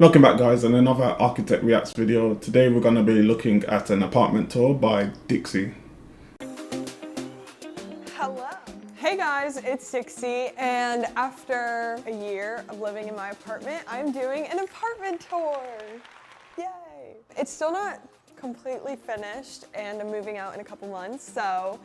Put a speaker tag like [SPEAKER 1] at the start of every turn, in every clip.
[SPEAKER 1] Welcome back guys on another Architect Reacts video. Today we're going to be looking at an apartment tour by Dixie.
[SPEAKER 2] Hello. Hey guys, it's Dixie, and after a year of living in my apartment, I'm doing an apartment tour. Yay. It's still not completely finished and I'm moving out in a couple months, so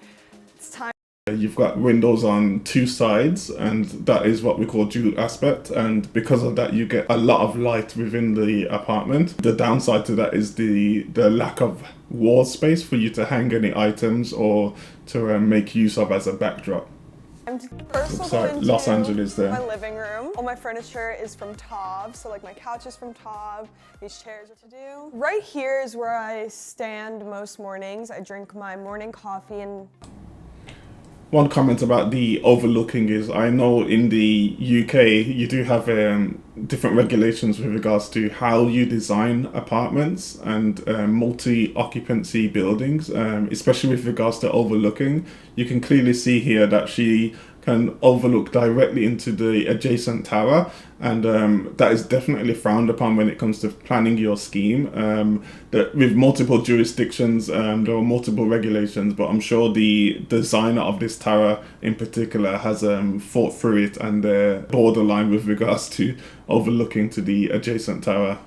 [SPEAKER 2] it's time.
[SPEAKER 1] You've got windows on two sides, and that is what we call dual aspect, and because of that you get a lot of light within the apartment. The downside to that is the lack of wall space for you to hang any items or to make use of as a backdrop. Los Angeles there.
[SPEAKER 2] My living room. All my furniture is from Tav, so like my couch is from Tav, these chairs are to do. Right here is where I stand most mornings. I drink my morning coffee and...
[SPEAKER 1] One comment about the overlooking is, I know in the UK you do have different regulations with regards to how you design apartments and multi-occupancy buildings, especially with regards to overlooking. You can clearly see here that she can overlook directly into the adjacent tower, and that is definitely frowned upon when it comes to planning your scheme. With multiple jurisdictions, there are multiple regulations, but I'm sure the designer of this tower in particular has thought through it and borderline with regards to overlooking to the adjacent tower.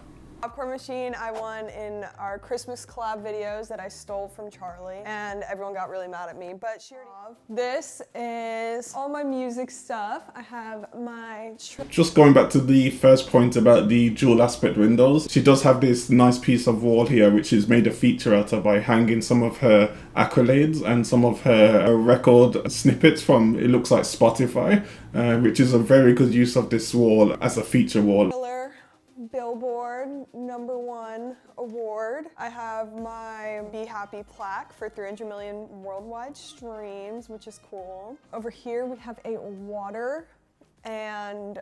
[SPEAKER 2] Popcorn machine I won in our Christmas collab videos that I stole from Charlie, and everyone got really mad at me, but she already... This is all my music stuff. I have my...
[SPEAKER 1] Just going back to the first point about the dual aspect windows, she does have this nice piece of wall here which is made a feature out of by hanging some of her accolades and some of her record snippets from, it looks like Spotify, which is a very good use of this wall as a feature wall.
[SPEAKER 2] Billboard #1 award. I have my Be Happy plaque for 300 million worldwide streams, which is cool. Over here we have a water and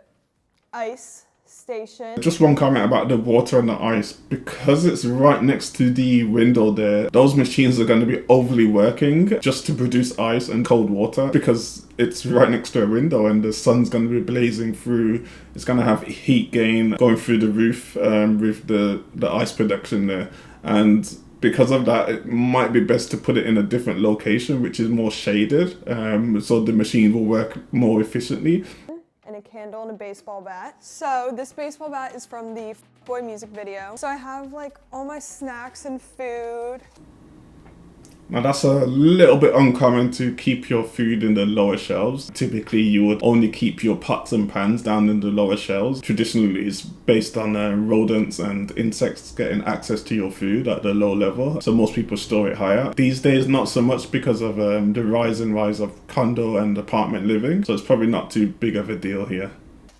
[SPEAKER 2] ice station.
[SPEAKER 1] Just one comment about the water and the ice. Because it's right next to the window there, those machines are going to be overly working just to produce ice and cold water, because it's right next to a window and the sun's going to be blazing through. It's going to have heat gain going through the roof with the ice production there, and because of that it might be best to put it in a different location which is more shaded, so the machine will work more efficiently.
[SPEAKER 2] And a candle and a baseball bat. So this baseball bat is from the Boy music video. So I have like all my snacks and food.
[SPEAKER 1] Now that's a little bit uncommon to keep your food in the lower shelves. Typically you would only keep your pots and pans down in the lower shelves. Traditionally it's based on rodents and insects getting access to your food at the low level, so most people store it higher. These days not so much because of the rise of condo and apartment living, so it's probably not too big of a deal here.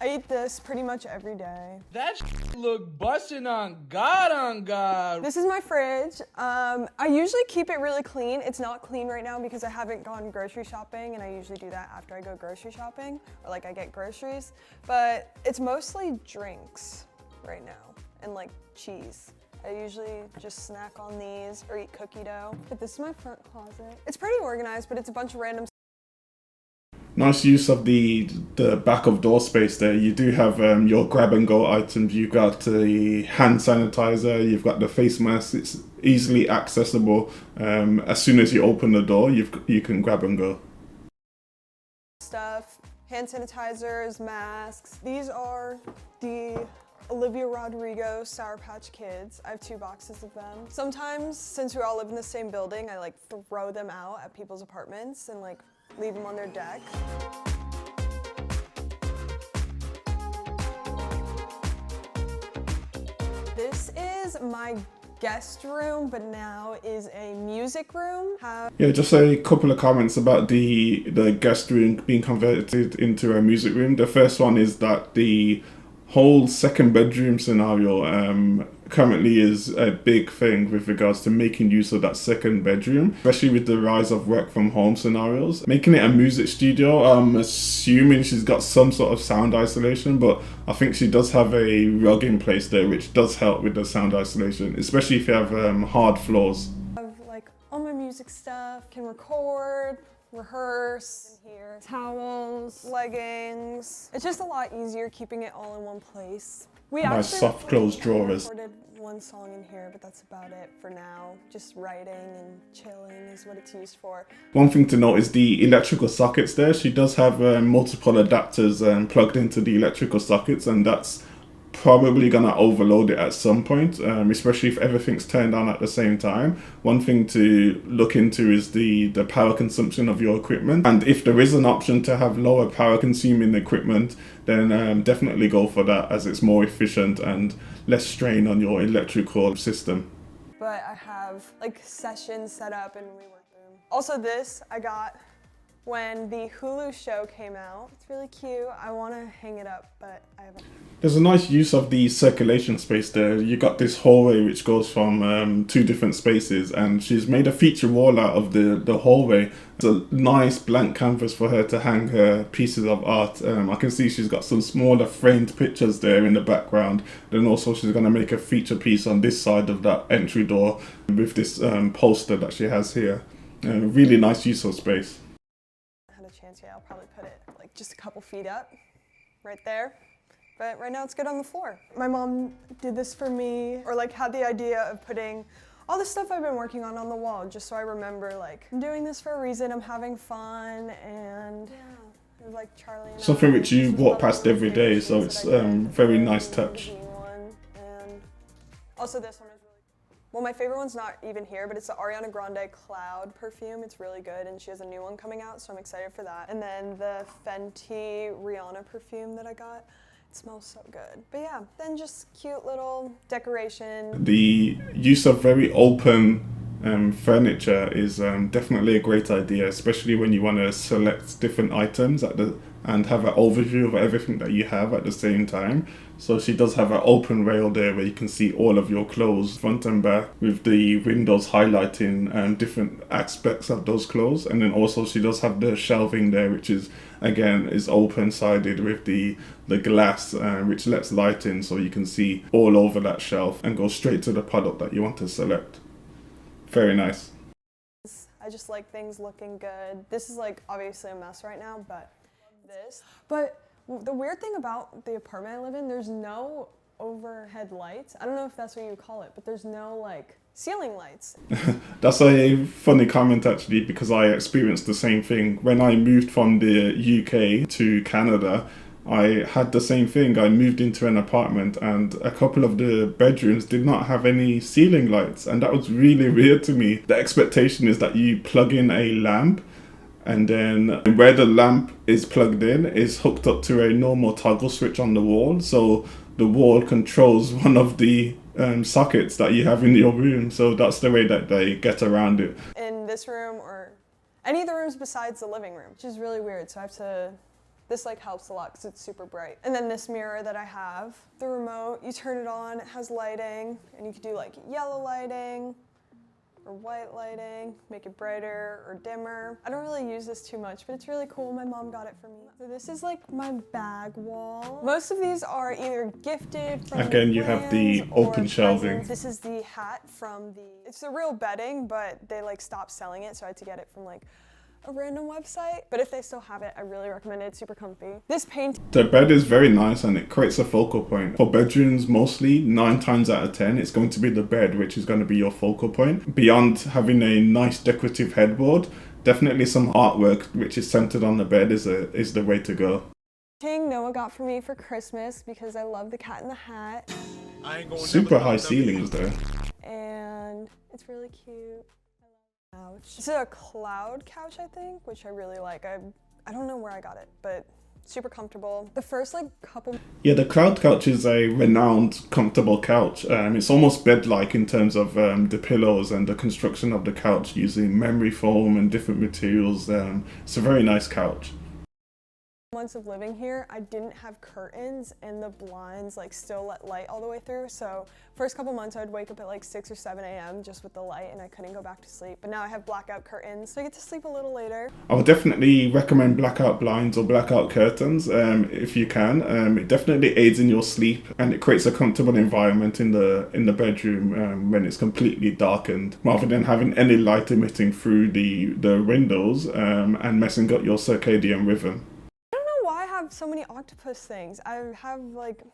[SPEAKER 2] I eat this pretty much every day.
[SPEAKER 3] That look busting on God.
[SPEAKER 2] This is my fridge. I usually keep it really clean. It's not clean right now because I haven't gone grocery shopping, and I usually do that after I go grocery shopping, or like I get groceries. But it's mostly drinks right now and like cheese. I usually just snack on these or eat cookie dough. But this is my front closet. It's pretty organized, but it's a bunch of random.
[SPEAKER 1] Nice use of the back of door space there. You do have your grab and go items. You've got the hand sanitizer, you've got the face mask. It's easily accessible. As soon as you open the door, you can grab and go.
[SPEAKER 2] Stuff, hand sanitizers, masks. These are the Olivia Rodrigo Sour Patch Kids. I have 2 boxes of them. Sometimes, since we all live in the same building, I like throw them out at people's apartments and like leave them on their deck. This is my guest room, but now is a music room.
[SPEAKER 1] Yeah, just a couple of comments about the guest room being converted into a music room. The first one is that the whole second bedroom scenario currently is a big thing with regards to making use of that second bedroom, especially with the rise of work from home scenarios. Making it a music studio, I'm assuming she's got some sort of sound isolation, but I think she does have a rug in place there which does help with the sound isolation, especially if you have hard floors.
[SPEAKER 2] I have like all my music stuff, can record, rehearse, here, towels, leggings. It's just a lot easier keeping it all in one place. We
[SPEAKER 1] nice
[SPEAKER 2] actually
[SPEAKER 1] soft closed drawers.
[SPEAKER 2] recorded one song in here, but that's about it for now. Just writing and chilling is what it's used for.
[SPEAKER 1] One thing to note is the electrical sockets there. She does have multiple adapters plugged into the electrical sockets, and that's probably going to overload it at some point, especially if everything's turned on at the same time. One thing to look into is the power consumption of your equipment, and if there is an option to have lower power consuming equipment, then definitely go for that, as it's more efficient and less strain on your electrical system.
[SPEAKER 2] But I have like sessions set up and we work them. Also this I got when the Hulu show came out. It's really cute. I want to hang it up, but I haven't.
[SPEAKER 1] There's a nice use of the circulation space there. You got this hallway which goes from two different spaces, and she's made a feature wall out of the hallway. It's a nice blank canvas for her to hang her pieces of art. I can see she's got some smaller framed pictures there in the background. Then also she's going to make a feature piece on this side of that entry door with this poster that she has here. Really nice use of space.
[SPEAKER 2] Yeah, I'll probably put it like just a couple feet up right there, but right now it's good on the floor. My mom did this for me, or like had the idea of putting all the stuff I've been working on the wall, just so I remember like I'm doing this for a reason, I'm having fun, and yeah, it was like Charlie and
[SPEAKER 1] something which you
[SPEAKER 2] This was
[SPEAKER 1] walk
[SPEAKER 2] one of
[SPEAKER 1] past
[SPEAKER 2] the
[SPEAKER 1] every day, so
[SPEAKER 2] things
[SPEAKER 1] it's
[SPEAKER 2] that I did.
[SPEAKER 1] very nice touch.
[SPEAKER 2] And also this one is really well, my favorite one's not even here, but it's the Ariana Grande Cloud perfume. It's really good, and she has a new one coming out, so I'm excited for that. And then the Fenty Rihanna perfume that I got. It smells so good. But yeah, then just cute little decoration.
[SPEAKER 1] The use of very open furniture is definitely a great idea, especially when you want to select different items and have an overview of everything that you have at the same time. So she does have an open rail there where you can see all of your clothes front and back, with the windows highlighting different aspects of those clothes. And then also she does have the shelving there, which is again is open sided with the glass which lets light in, so you can see all over that shelf and go straight to the product that you want to select. Very nice.
[SPEAKER 2] I just like things looking good. This is like obviously a mess right now, but But the weird thing about the apartment I live in, there's no overhead lights. I don't know if that's what you call it, but there's no like ceiling lights.
[SPEAKER 1] That's a funny comment actually, because I experienced the same thing. When I moved from the UK to Canada, I had the same thing. I moved into an apartment and a couple of the bedrooms did not have any ceiling lights, and that was really weird to me. The expectation is that you plug in a lamp, and then where the lamp is plugged in is hooked up to a normal toggle switch on the wall, so the wall controls one of the sockets that you have in your room. So that's the way that they get around it.
[SPEAKER 2] In this room or any of the rooms besides the living room, which is really weird. So I have to, this like helps a lot because it's super bright. And then this mirror that I have, the remote, you turn it on, it has lighting, and you could do like yellow lighting or white lighting, make it brighter or dimmer. I don't really use this too much, but it's really cool. My mom got it for me. So this is like my bag wall. Most of these are either gifted from
[SPEAKER 1] Again, you have the
[SPEAKER 2] friends or
[SPEAKER 1] open shelving.
[SPEAKER 2] presents. This is the hat from it's the real bedding, but they like stopped selling it, so I had to get it from like a random website. But if they still have it, I really recommend it. It's super comfy. This paint.
[SPEAKER 1] The bed is very nice and it creates a focal point. For bedrooms, mostly 9 times out of 10, it's going to be the bed which is going to be your focal point. Beyond having a nice decorative headboard, definitely some artwork which is centered on the bed is the way to go.
[SPEAKER 2] Noah got for me for Christmas because I love the Cat in the Hat.
[SPEAKER 1] Super high ceilings there.
[SPEAKER 2] And it's really cute. Couch. This is a cloud couch, I think, which I really like. I don't know where I got it, but super comfortable. The first like couple.
[SPEAKER 1] Yeah, the cloud couch is a renowned comfortable couch. It's almost bed-like in terms of the pillows and the construction of the couch using memory foam and different materials. It's a very nice couch.
[SPEAKER 2] Months of living here, I didn't have curtains and the blinds like still let light all the way through. So first couple months I would wake up at like 6 or 7 a.m. just with the light and I couldn't go back to sleep. But now I have blackout curtains, so I get to sleep a little later.
[SPEAKER 1] I would definitely recommend blackout blinds or blackout curtains if you can. It definitely aids in your sleep and it creates a comfortable environment in the bedroom when it's completely darkened, rather than having any light emitting through the windows and messing up your circadian rhythm.
[SPEAKER 2] So many octopus things. I have like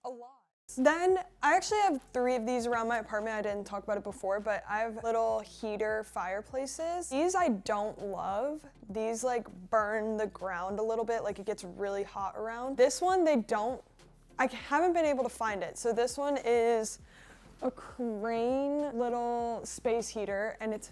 [SPEAKER 2] a lot. Then I actually have 3 of these around my apartment. I didn't talk about it before, but I have little heater fireplaces. These I don't love. These like burn the ground a little bit, like it gets really hot around. This one I haven't been able to find it. So this one is a Crane little space heater, and it's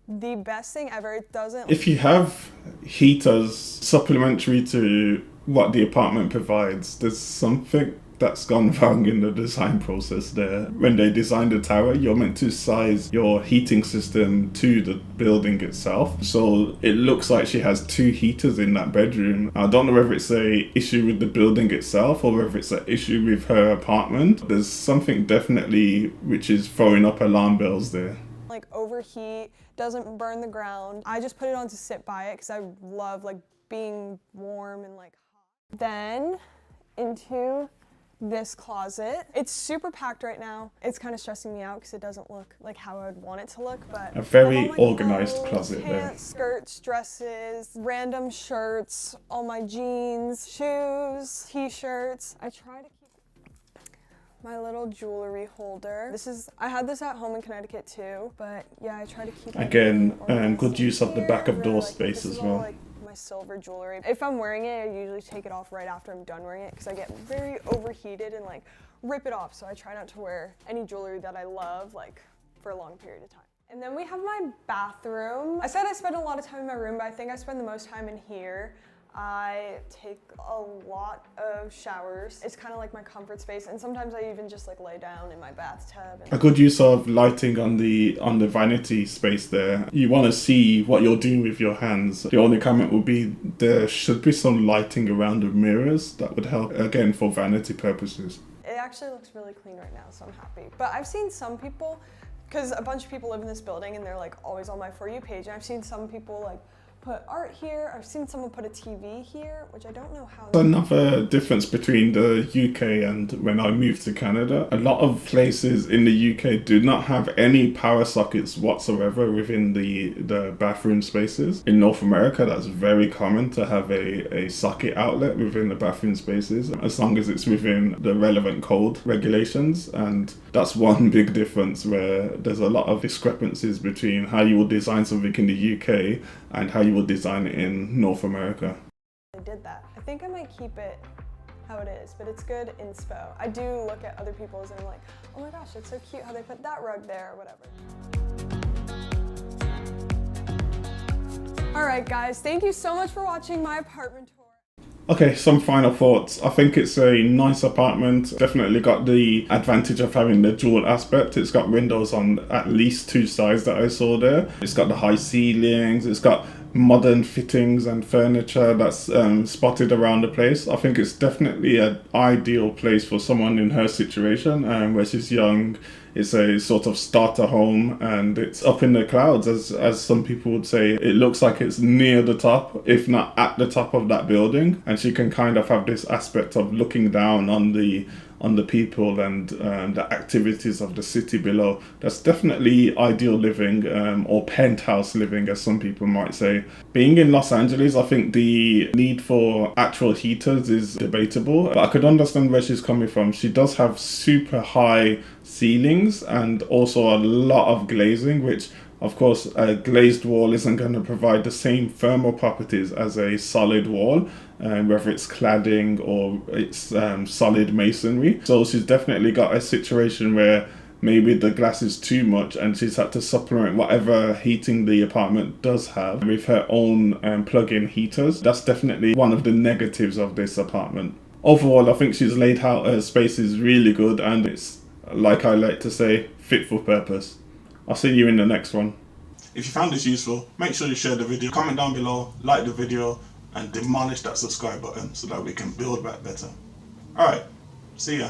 [SPEAKER 2] the best thing ever. It doesn't...
[SPEAKER 1] If you have heaters supplementary to what the apartment provides, there's something that's gone wrong in the design process there. When they designed the tower, you're meant to size your heating system to the building itself. So it looks like she has 2 heaters in that bedroom. I don't know whether it's a issue with the building itself or whether it's an issue with her apartment. There's something definitely which is throwing up alarm bells there.
[SPEAKER 2] Like overheat, doesn't burn the ground. I just put it on to sit by it because I love like being warm and like hot. Then into this closet. It's super packed right now. It's kind of stressing me out because it doesn't look like how I would want it to look, but...
[SPEAKER 1] A very organized closet there.
[SPEAKER 2] Pants, skirts, dresses, random shirts, all my jeans, shoes, t-shirts. I try to keep my little jewelry holder. I had this at home in Connecticut too, but yeah, I try to keep it
[SPEAKER 1] again,
[SPEAKER 2] organized.
[SPEAKER 1] good use of the back of door
[SPEAKER 2] Like,
[SPEAKER 1] space
[SPEAKER 2] this
[SPEAKER 1] as
[SPEAKER 2] is all,
[SPEAKER 1] well.
[SPEAKER 2] like, my silver jewelry. If I'm wearing it, I usually take it off right after I'm done wearing it because I get very overheated and like rip it off. So I try not to wear any jewelry that I love like for a long period of time. And then we have my bathroom. I said I spend a lot of time in my room, but I think I spend the most time in here. I take a lot of showers. It's kind of like my comfort space, and sometimes I even just like lay down in my bathtub.
[SPEAKER 1] A good use of lighting on the vanity space there. You want to see what you're doing with your hands. The only comment would be there should be some lighting around the mirrors. That would help, again, for vanity purposes.
[SPEAKER 2] It actually looks really clean right now, so I'm happy. But I've seen some people, because a bunch of people live in this building and they're like always on my For You page, and I've seen some people like put art here. I've seen someone put a TV here, which I don't know how.
[SPEAKER 1] Another difference between the UK and when I moved to Canada, a lot of places in the UK do not have any power sockets whatsoever within the bathroom spaces. In North America, that's very common to have a socket outlet within the bathroom spaces, as long as it's within the relevant code regulations. And that's one big difference where there's a lot of discrepancies between how you would design something in the UK and how you would design it in North America.
[SPEAKER 2] I did that. I think I might keep it how it is, but it's good inspo. I do look at other people's and I'm like, oh my gosh, it's so cute how they put that rug there or whatever. All right, guys, thank you so much for watching my apartment tour.
[SPEAKER 1] Okay, some final thoughts. I think it's a nice apartment. Definitely got the advantage of having the dual aspect. It's got windows on at least 2 sides that I saw there. It's got the high ceilings. It's got modern fittings and furniture that's spotted around the place. I think it's definitely an ideal place for someone in her situation, where she's young. It's a sort of starter home and it's up in the clouds, as some people would say. It looks like it's near the top, if not at the top of that building. And she can kind of have this aspect of looking down on the people and the activities of the city below. That's definitely ideal living, or penthouse living, as some people might say. Being in Los Angeles, I think the need for actual heaters is debatable, but I could understand where she's coming from. She does have super high ceilings and also a lot of glazing, which of course a glazed wall isn't going to provide the same thermal properties as a solid wall, whether it's cladding or it's solid masonry. So she's definitely got a situation where maybe the glass is too much and she's had to supplement whatever heating the apartment does have with her own plug-in heaters. That's definitely one of the negatives of this apartment. Overall, I think she's laid out her spaces really good, and it's, like I like to say, fit for purpose. I'll see you in the next one. If you found this useful, make sure you share the video, comment down below, like the video, and demolish that subscribe button so that we can build back better. Alright, see ya.